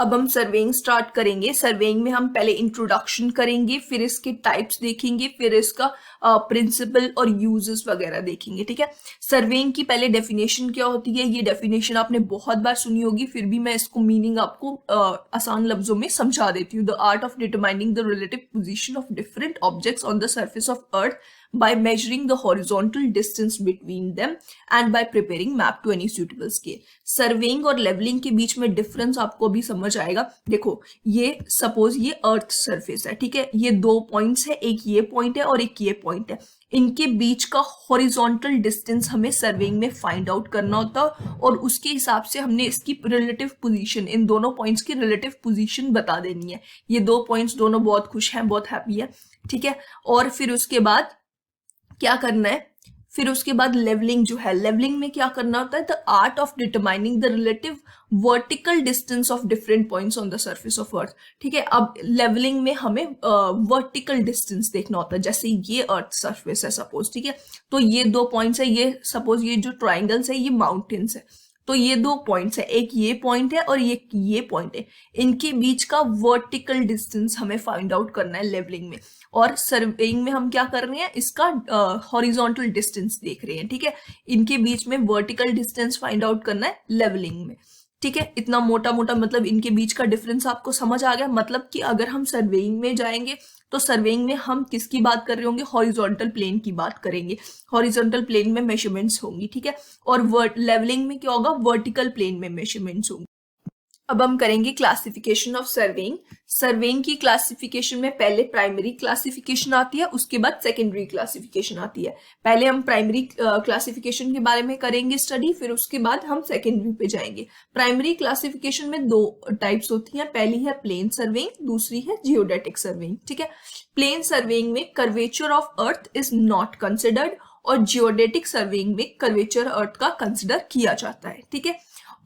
अब हम surveying start करेंगे। सर्वेइंग में हम पहले इंट्रोडक्शन करेंगे, फिर इसके टाइप्स देखेंगे, फिर इसका प्रिंसिपल और यूजेस वगैरह देखेंगे। ठीक है, सर्वेइंग की पहले डेफिनेशन क्या होती है, ये डेफिनेशन आपने बहुत बार सुनी होगी, फिर भी मैं इसको मीनिंग आपको आसान लफ्जों में समझा देती हूँ। The art of determining the relative position of different objects on the surface of earth by measuring the horizontal distance between them and by preparing map to any suitable scale। Surveying और levelling के बीच में difference आपको भी समझ आएगा। देखो, ये suppose ये अर्थ सरफेस है, ठीक है, ये दो पॉइंट्स है, एक ये पॉइंट है और एक ये पॉइंट है। इनके बीच का हॉरिजॉन्टल डिस्टेंस हमें सर्वेइंग में फाइंड आउट करना होता है और उसके हिसाब से हमने इसकी रिलेटिव पोजीशन, इन दोनों पॉइंट्स की रिलेटिव पोजीशन बता देनी है। ये दो पॉइंट्स दोनों बहुत खुश हैं, बहुत हैप्पी है, ठीक है। और फिर उसके बाद क्या करना है, फिर उसके बाद लेवलिंग जो है, लेवलिंग में क्या करना होता है, the art of determining the relative vertical distance of different points on the surface of earth. ठीक है, अब लेवलिंग में हमें वर्टिकल डिस्टेंस देखना होता है। जैसे ये अर्थ सरफेस है सपोज, ठीक है, तो ये दो पॉइंट्स है, ये सपोज ये जो ट्राइंगल्स है ये माउंटेन्स है, तो ये दो पॉइंट्स है, एक ये पॉइंट है और ये पॉइंट है, इनके बीच का वर्टिकल डिस्टेंस हमें फाइंड आउट करना है लेवलिंग में। और सर्वेइंग में हम क्या कर रहे हैं, इसका हॉरिजॉन्टल डिस्टेंस देख रहे हैं। ठीक है, इनके बीच में वर्टिकल डिस्टेंस फाइंड आउट करना है लेवलिंग में। ठीक है, इतना मोटा मोटा मतलब इनके बीच का डिफरेंस आपको समझ आ गया। मतलब कि अगर हम सर्वेइंग में जाएंगे तो सर्वेइंग में हम किसकी बात कर रहे होंगे, हॉरिजॉन्टल प्लेन की बात करेंगे, हॉरिजॉन्टल प्लेन में मेजरमेंट्स होंगी। ठीक है, और लेवलिंग में क्या होगा, वर्टिकल प्लेन में मेजरमेंट्स होंगी। अब हम करेंगे क्लासिफिकेशन ऑफ सर्वेइंग। सर्वेइंग की क्लासिफिकेशन में पहले प्राइमरी क्लासिफिकेशन आती है, उसके बाद सेकेंडरी क्लासिफिकेशन आती है। पहले हम प्राइमरी क्लासिफिकेशन के बारे में करेंगे स्टडी, फिर उसके बाद हम सेकेंडरी पे जाएंगे। प्राइमरी क्लासिफिकेशन में दो टाइप्स होती हैं, पहली है प्लेन सर्वेइंग, दूसरी है जियोडेटिक सर्वेइंग। ठीक है, प्लेन सर्वेइंग में curvature of earth is not considered और जियोडेटिक सर्वेइंग में कर्वेचर अर्थ का कंसिडर किया जाता है। ठीक है,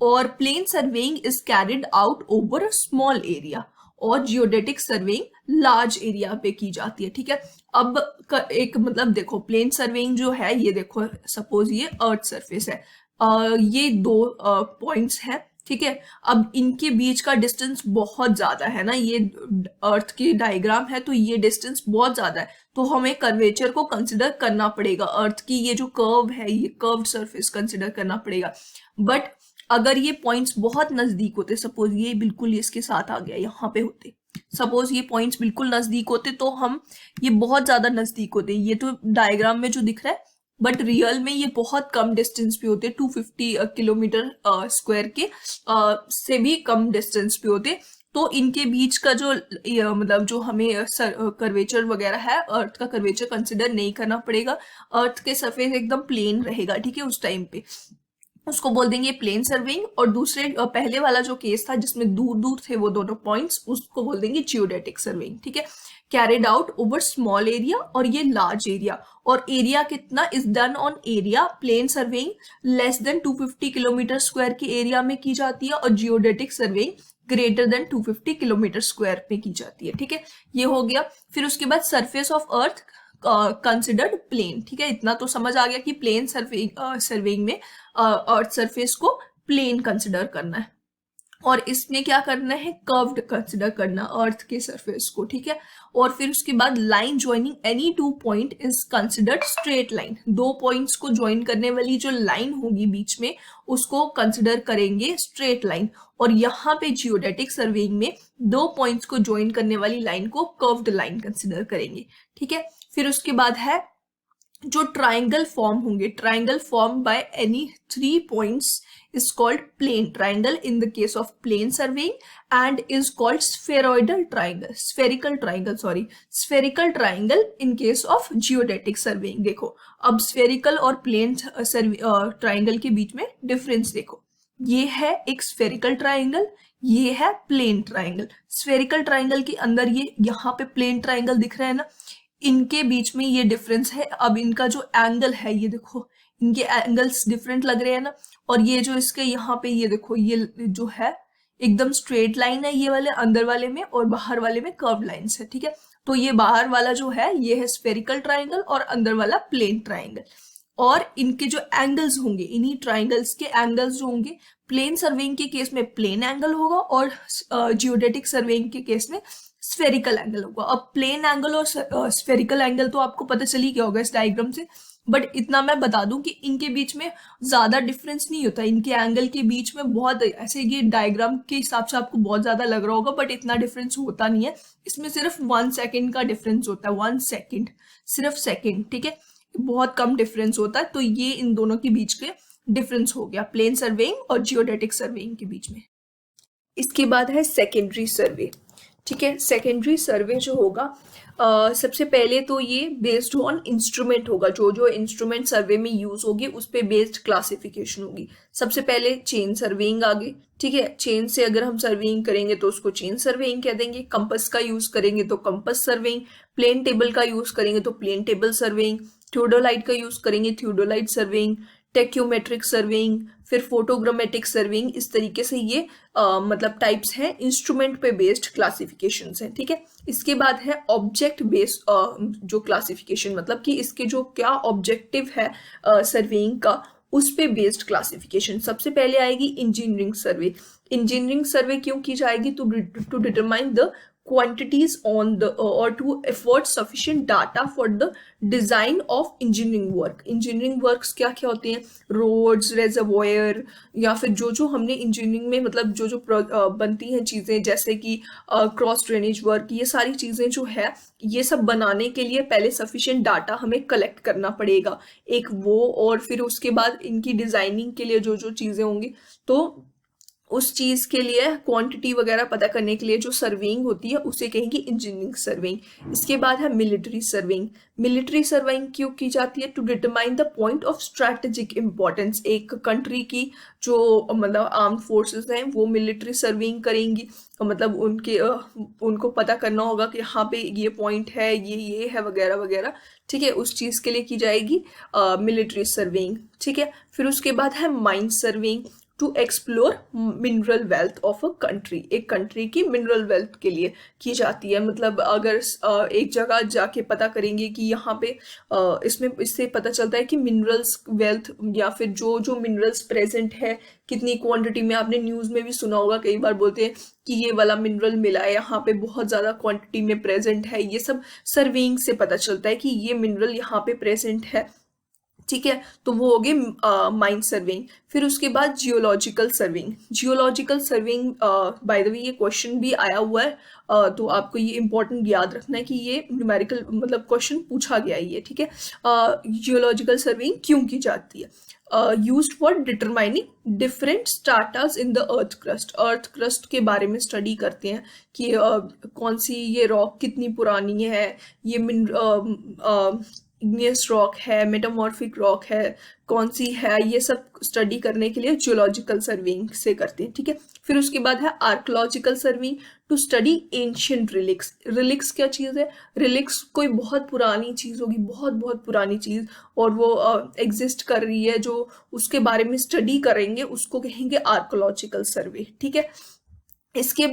और plane surveying is carried out over a small area और जियोडेटिक सर्वेइंग लार्ज एरिया पे की जाती है। ठीक है, अब एक मतलब देखो, प्लेन सर्वेइंग जो है, ये देखो सपोज ये अर्थ सरफेस है, ये दो पॉइंट्स हैं। ठीक है, अब इनके बीच का डिस्टेंस बहुत ज्यादा है ना, ये अर्थ की डायग्राम है तो ये डिस्टेंस बहुत ज्यादा है, तो हमें कर्वेचर को कंसिडर करना पड़ेगा। अर्थ की ये जो कर्व है, ये कर्व्ड सरफेस कंसिडर करना पड़ेगा। बट अगर ये पॉइंट्स बहुत नजदीक होते, सपोज ये बिल्कुल इसके साथ आ गया, यहाँ पे होते, सपोज ये पॉइंट्स बिल्कुल नजदीक होते, तो हम ये बहुत ज्यादा नजदीक होते, ये तो डायग्राम में जो दिख रहा है, बट रियल में ये बहुत कम डिस्टेंस पे होते, 250 किलोमीटर स्क्वायर के से भी कम डिस्टेंस पे होते। तो इनके बीच का जो मतलब जो हमें कर्वेचर वगैरह है, अर्थ का कर्वेचर कंसिडर नहीं करना पड़ेगा। अर्थ के सरफेस एकदम प्लेन रहेगा। ठीक है, उस टाइम पे उसको बोल देंगे प्लेन सर्वेइंग। और दूसरे पहले वाला जो केस था जिसमें दूर दूर थे वो दोनों पॉइंट्स, उसको बोल देंगे जियोडेटिक सर्वेइंग। ठीक है, carried out over small area और ये लार्ज एरिया, और एरिया कितना, is done on area. Plane surveying less than 250 kilometre square के एरिया में की जाती है और geodetic surveying greater than 250 kilometre square पे की जाती है। ठीक है, ये हो गया। फिर उसके बाद surface of earth considered plane. ठीक है, इतना तो समझ आ गया कि प्लेन सर्वेइंग में अर्थ सरफेस को प्लेन कंसिडर करना है और इसमें क्या करना है, कर्व्ड कंसिडर करना अर्थ के सरफेस को। ठीक है, और फिर उसके बाद line joining any two point is considered straight line. दो पॉइंट्स को ज्वाइन करने वाली जो लाइन होगी बीच में, उसको कंसिडर करेंगे स्ट्रेट लाइन। और यहाँ पे जियोडेटिक सर्वेइंग में दो पॉइंट्स को ज्वाइन करने वाली लाइन को कर्व्ड लाइन कंसिडर करेंगे। ठीक है, फिर उसके बाद है जो ट्राइंगल फॉर्म होंगे, triangle form by any 3 points is called plane triangle in the case of plane surveying and is called spheroidal triangle, spherical triangle in case of geodetic surveying। देखो, अब spherical और plane triangle के बीच में difference देखो, ये है एक spherical triangle, ये है plane triangle। spherical triangle के अंदर ये यहाँ पे plane triangle दिख रहा है ना, इनके बीच में ये डिफरेंस है। अब इनका जो एंगल है, ये देखो इनके एंगल्स डिफरेंट लग रहे हैं ना, और ये जो इसके यहाँ पे ये देखो, ये जो है एकदम स्ट्रेट लाइन है ये वाले अंदर वाले में, और बाहर वाले में कर्व लाइंस है। ठीक है, तो ये बाहर वाला जो है ये है स्फेरिकल ट्राइंगल और अंदर वाला प्लेन ट्राइंगल। और इनके जो एंगल्स होंगे, इन्हीं ट्राइंगल्स के एंगल्स जो होंगे प्लेन सर्वेइंग के केस में प्लेन एंगल होगा और जियोडेटिक सर्वेइंग के केस में स्फेरिकल एंगल होगा। अब प्लेन एंगल और स्फेरिकल एंगल तो आपको पता चल ही गया होगा इस डायग्राम से, बट इतना मैं बता दूं कि इनके बीच में ज्यादा डिफरेंस नहीं होता, इनके एंगल के बीच में बहुत ऐसे, ये डायग्राम के हिसाब से आपको बहुत ज्यादा लग रहा होगा बट इतना डिफरेंस होता नहीं है, इसमें सिर्फ 1 सेकेंड का डिफरेंस होता है, 1 सेकेंड, सिर्फ सेकेंड, ठीक है, बहुत कम डिफरेंस होता है। तो ये इन दोनों के बीच के डिफरेंस हो गया प्लेन सर्वेइंग और जियोडेटिक सर्वेइंग के बीच में। इसके बाद है सेकेंडरी सर्वे, ठीक है। सेकेंडरी सर्वे जो होगा सबसे पहले तो ये बेस्ड ऑन इंस्ट्रूमेंट होगा, जो जो इंस्ट्रूमेंट सर्वे में यूज होगी उस पे बेस्ड क्लासिफिकेशन होगी। सबसे पहले चेन सर्वेइंग आगे, ठीक है, चेन से अगर हम सर्वेइंग करेंगे तो उसको चेन सर्वेइंग कह देंगे। कंपस का यूज करेंगे तो कंपस सर्वेइंग, प्लेन टेबल का यूज करेंगे तो प्लेन टेबल सर्वेइंग, थियोडोलाइट का यूज करेंगे थियोडोलाइट सर्वेइंग, टेक्योमेट्रिक सर्वेइंग, फिर फोटोग्रामेटिक सर्वेइंग। इस तरीके से ये मतलब टाइप्स हैं, इंस्ट्रूमेंट पे बेस्ड क्लासिफिकेशंस हैं, ठीक है। इसके बाद है ऑब्जेक्ट बेस्ड जो क्लासिफिकेशन, मतलब कि इसके जो क्या ऑब्जेक्टिव है सर्वेइंग का उस पे बेस्ड क्लासिफिकेशन। सबसे पहले आएगी इंजीनियरिंग सर्वे। इंजीनियरिंग सर्वे क्यों की जाएगी? To determine the quantities on the or to afford sufficient data for the design of engineering work। engineering works क्या क्या होते हैं? roads, reservoir, या फिर जो जो हमने इंजीनियरिंग में मतलब जो जो बनती हैं चीज़ें, जैसे कि क्रॉस ड्रेनेज वर्क, ये सारी चीज़ें जो है ये सब बनाने के लिए पहले सफिशिएंट डाटा हमें कलेक्ट करना पड़ेगा एक वो, और फिर उसके बाद इनकी डिज़ाइनिंग के लिए जो जो चीज़ें होंगी, तो उस चीज के लिए क्वांटिटी वगैरह पता करने के लिए जो सर्वेइंग होती है उसे कहेंगे इंजीनियरिंग सर्वेइंग। इसके बाद है मिलिट्री सर्वेइंग। मिलिट्री सर्वेइंग क्यों की जाती है? To determine the point of strategic importance. एक कंट्री की जो मतलब आर्म्ड फोर्सेस हैं वो मिलिट्री सर्वेइंग करेंगी, मतलब उनको पता करना होगा कि यहाँ पे ये पॉइंट है, ये है वगैरह वगैरह, ठीक है, उस चीज के लिए की जाएगी मिलिट्री सर्वेइंग, ठीक है। फिर उसके बाद है mine surveying, to explore mineral wealth of a country. एक कंट्री की मिनरल वेल्थ के लिए की जाती है, मतलब अगर एक जगह जाके पता करेंगे कि यहाँ पे इससे पता चलता है कि मिनरल्स वेल्थ या फिर जो जो मिनरल्स प्रेजेंट है कितनी क्वांटिटी में। आपने न्यूज़ में भी सुना होगा, कई बार बोलते हैं कि ये वाला मिनरल मिला है यहाँ पे, बहुत ज़्यादा क्वांटिटी में प्रेजेंट है। ये सब सर्वेइंग से पता चलता है कि ये मिनरल यहाँ पे प्रेजेंट है, ठीक है। तो वो हो गए माइन सर्वेइंग। फिर उसके बाद geological surveying. Geological surveying by the way ये क्वेश्चन भी आया हुआ है, तो आपको ये इंपॉर्टेंट याद रखना है कि ये न्यूमेरिकल मतलब क्वेश्चन पूछा गया है ये, ठीक है। जियोलॉजिकल सर्वेइंग क्यों की जाती है? Used for determining different strata in the earth crust. Earth crust के बारे में स्टडी करते हैं कि कौन सी ये रॉक कितनी पुरानी है, ये इग्नियस रॉक है, मेटामॉर्फिक रॉक है, कौन सी है, ये सब स्टडी करने के लिए जियोलॉजिकल सर्वेइंग से करते हैं, ठीक है। फिर उसके बाद है archaeological surveying, to study ancient relics. Relics क्या चीज़ है? रिलिक्स कोई बहुत पुरानी चीज़ होगी, बहुत बहुत पुरानी चीज़, और वो एग्जिस्ट कर रही है, जो उसके बारे में स्टडी करेंगे उसको कहेंगे आर्कियोलॉजिकल सर्वे, ठीक है। इसके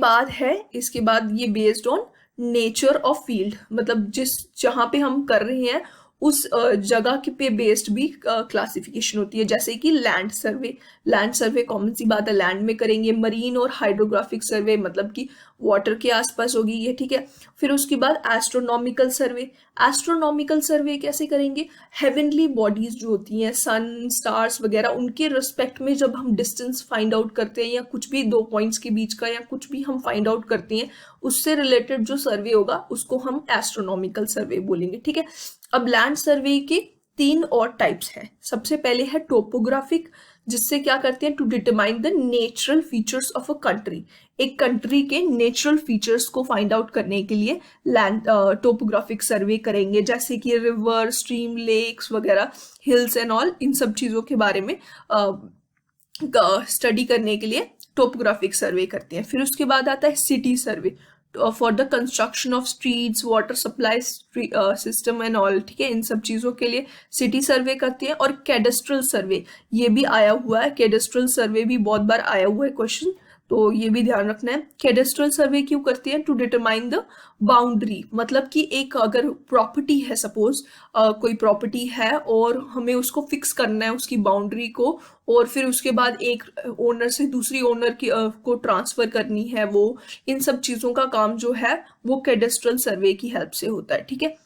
बाद ये based on nature of field, मतलब जिस जहाँ पे हम कर रहे हैं उस जगह के पे बेस्ड भी क्लासिफिकेशन होती है। जैसे कि land survey, land survey common सी बात है, लैंड में करेंगे। मरीन और हाइड्रोग्राफिक सर्वे, मतलब कि वाटर के आसपास होगी ये, ठीक है। फिर उसके बाद एस्ट्रोनॉमिकल सर्वे। एस्ट्रोनॉमिकल सर्वे कैसे करेंगे? हेवनली बॉडीज जो होती हैं, सन, स्टार्स वगैरह, उनके रिस्पेक्ट में जब हम डिस्टेंस फाइंड आउट करते हैं या कुछ भी 2 पॉइंट्स के बीच का या कुछ भी हम फाइंड आउट करते हैं, उससे रिलेटेड जो सर्वे होगा उसको हम एस्ट्रोनॉमिकल सर्वे बोलेंगे, ठीक है। अब लैंड सर्वे के 3 और टाइप्स हैं। सबसे पहले है टोपोग्राफिक, जिससे क्या करते हैं? To determine the natural features of a country. एक कंट्री के नेचुरल फीचर्स को फाइंड आउट करने के लिए लैंड टोपोग्राफिक सर्वे करेंगे, जैसे कि रिवर, स्ट्रीम, लेक्स वगैरह, हिल्स एंड ऑल, इन सब चीज़ों के बारे में स्टडी करने के लिए टोपोग्राफिक सर्वे करते हैं। फिर उसके बाद आता है city survey, for the construction of streets, water supply system and all, ठीक है। इन सब चीज़ों के लिए सिटी सर्वे करते हैं। और कैडेस्ट्रल सर्वे, ये भी आया हुआ है, कैडेस्ट्रल सर्वे भी बहुत बार आया हुआ है क्वेश्चन, तो ये भी ध्यान रखना है। कैडेस्ट्रल सर्वे क्यों करते हैं? टू डिटरमाइन द बाउंड्री, मतलब कि एक अगर प्रॉपर्टी है, सपोज कोई प्रॉपर्टी है और हमें उसको फिक्स करना है उसकी बाउंड्री को, और फिर उसके बाद एक ओनर से दूसरी ओनर की को ट्रांसफर करनी है, वो इन सब चीजों का काम जो है वो कैडेस्ट्रल सर्वे की हेल्प से होता है। ठीक है,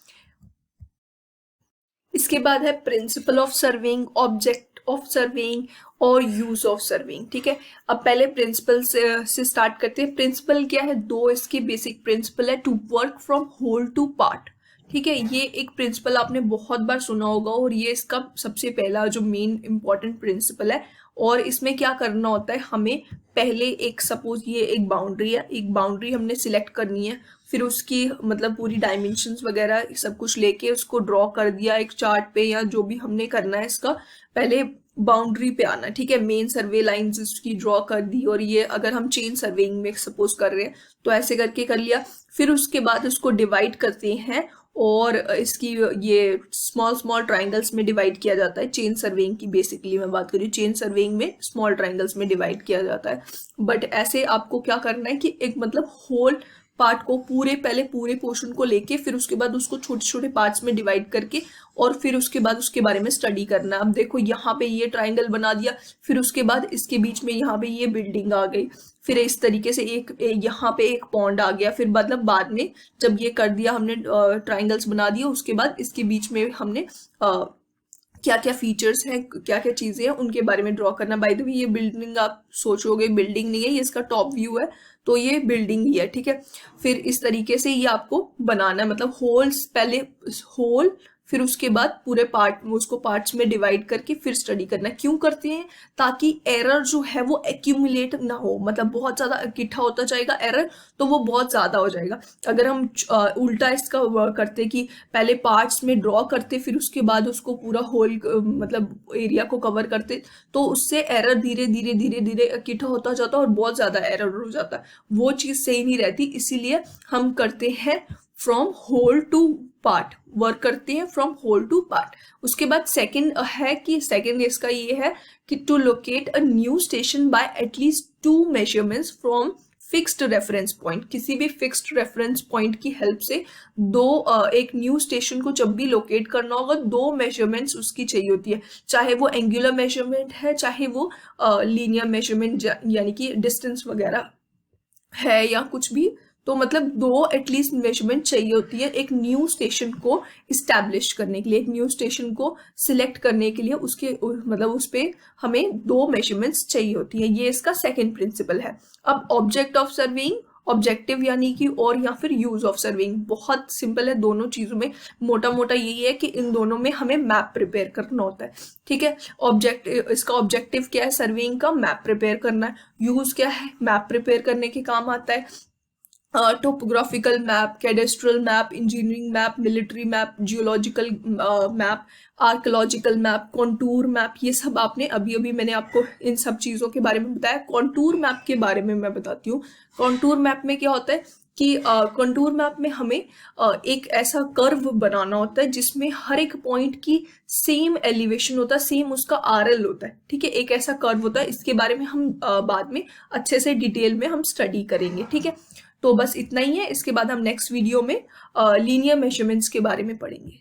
इसके बाद है principle of surveying, object of surveying और यूज ऑफ सर्वेइंग। ठीक है, अब पहले प्रिंसिपल से स्टार्ट करते हैं। प्रिंसिपल क्या है? दो इसके बेसिक प्रिंसिपल है। To work from whole to part. ठीक है, ये एक प्रिंसिपल आपने बहुत बार सुना होगा और ये इसका सबसे पहला जो मेन इंपॉर्टेंट प्रिंसिपल है। और इसमें क्या करना होता है, हमें पहले एक, सपोज ये एक बाउंड्री है, एक बाउंड्री हमने सिलेक्ट करनी है, फिर उसकी मतलब पूरी डायमेंशंस वगैरह सब कुछ लेके उसको ड्रॉ कर दिया एक चार्ट पे, या जो भी हमने करना है इसका पहले बाउंड्री पे आना। ठीक है, मेन सर्वे लाइंस इसकी ड्रॉ कर दी, और ये अगर हम चेन सर्वेइंग में सपोज कर रहे हैं तो ऐसे करके कर लिया। फिर उसके बाद उसको डिवाइड करते हैं और इसकी ये स्मॉल स्मॉल ट्राइंगल्स में डिवाइड किया जाता है। चेन सर्वेइंग की बेसिकली मैं बात करूँ, चेन सर्वेइंग में स्मॉल ट्राइंगल्स में डिवाइड किया जाता है। बट ऐसे आपको क्या करना है कि एक मतलब होल पार्ट को पहले पूरे पोर्शन को लेके फिर उसके बाद उसको छोटे छोटे पार्ट्स में डिवाइड करके और फिर उसके बाद उसके बारे में स्टडी करना है। अब देखो यहाँ पे ये ट्राइंगल बना दिया, फिर उसके बाद इसके बीच में यहाँ पे ये बिल्डिंग आ गई, फिर इस तरीके से यहाँ पे एक पॉन्ड आ गया, फिर मतलब बाद में जब ये कर दिया हमने ट्राइंगल्स बना दिया, उसके बाद इसके बीच में हमने क्या क्या फीचर्स हैं, क्या क्या चीजें हैं, उनके बारे में ड्रॉ करना। बाय द वे ये बिल्डिंग आप सोचोगे बिल्डिंग नहीं है, ये इसका टॉप व्यू है, तो ये बिल्डिंग ही है। ठीक है, फिर इस तरीके से ये आपको बनाना है, मतलब होल्स पहले होल, फिर उसके बाद पूरे पार्ट उसको पार्ट्स में डिवाइड करके फिर स्टडी करना। क्यों करते हैं? ताकि एरर जो है वो एक्यूमुलेट ना हो, मतलब बहुत ज्यादा इकट्ठा होता जाएगा एरर, तो वो बहुत ज्यादा हो जाएगा। अगर हम उल्टा इसका करते कि पहले पार्ट्स में ड्रॉ करते फिर उसके बाद उसको पूरा होल मतलब एरिया को कवर करते, तो उससे एरर धीरे धीरे धीरे धीरे इकट्ठा होता जाता और बहुत ज्यादा एरर हो जाता है, वो चीज सही नहीं रहती। इसीलिए हम करते हैं from whole to part, work करते हैं फ्रॉम होल टू पार्ट। उसके बाद सेकंड है कि सेकंड इसका ये है कि to locate a new station by at least 2 measurements from fixed reference point. किसी भी फिक्स्ड रेफरेंस पॉइंट की हेल्प से एक न्यू स्टेशन को जब भी लोकेट करना होगा 2 मेजरमेंट्स उसकी चाहिए होती है, चाहे वो एंगुलर मेजरमेंट है, चाहे वो लीनियर मेजरमेंट यानी कि डिस्टेंस वगैरह है या कुछ भी। तो मतलब 2 एटलीस्ट मेजरमेंट चाहिए होती है एक न्यू स्टेशन को इस्टेब्लिश करने के लिए, एक न्यू स्टेशन को सिलेक्ट करने के लिए, उसके मतलब उस पे हमें 2 मेजरमेंट्स चाहिए होती है। ये इसका सेकंड प्रिंसिपल है। अब ऑब्जेक्ट ऑफ सर्वेइंग, ऑब्जेक्टिव यानी कि और या फिर यूज ऑफ सर्वेइंग, बहुत सिंपल है दोनों चीजों में। मोटा मोटा यही है कि इन दोनों में हमें मैप प्रिपेयर करना होता है। ठीक है, इसका ऑब्जेक्टिव क्या है? सर्वेइंग का मैप प्रिपेयर करना है। यूज क्या है? मैप प्रिपेयर करने के काम आता है। Topographical map, cadastral map, engineering map, military map, geological map, archaeological map, contour map, ये सब आपने अभी अभी मैंने आपको इन सब चीज़ों के बारे में बताया। कॉन्टूर मैप के बारे में मैं बताती हूँ। कॉन्टूर मैप में क्या होता है कि कॉन्टूर मैप में हमें एक ऐसा कर्व बनाना होता है जिसमें हर एक पॉइंट की सेम एलिवेशन होता है, सेम उसका आरएल होता है। ठीक है, एक ऐसा कर्व होता है। इसके बारे में हम बाद में अच्छे से डिटेल में हम स्टडी करेंगे। ठीक है, तो बस इतना ही है। इसके बाद हम नेक्स्ट वीडियो में लीनियर मेजरमेंट्स के बारे में पढ़ेंगे।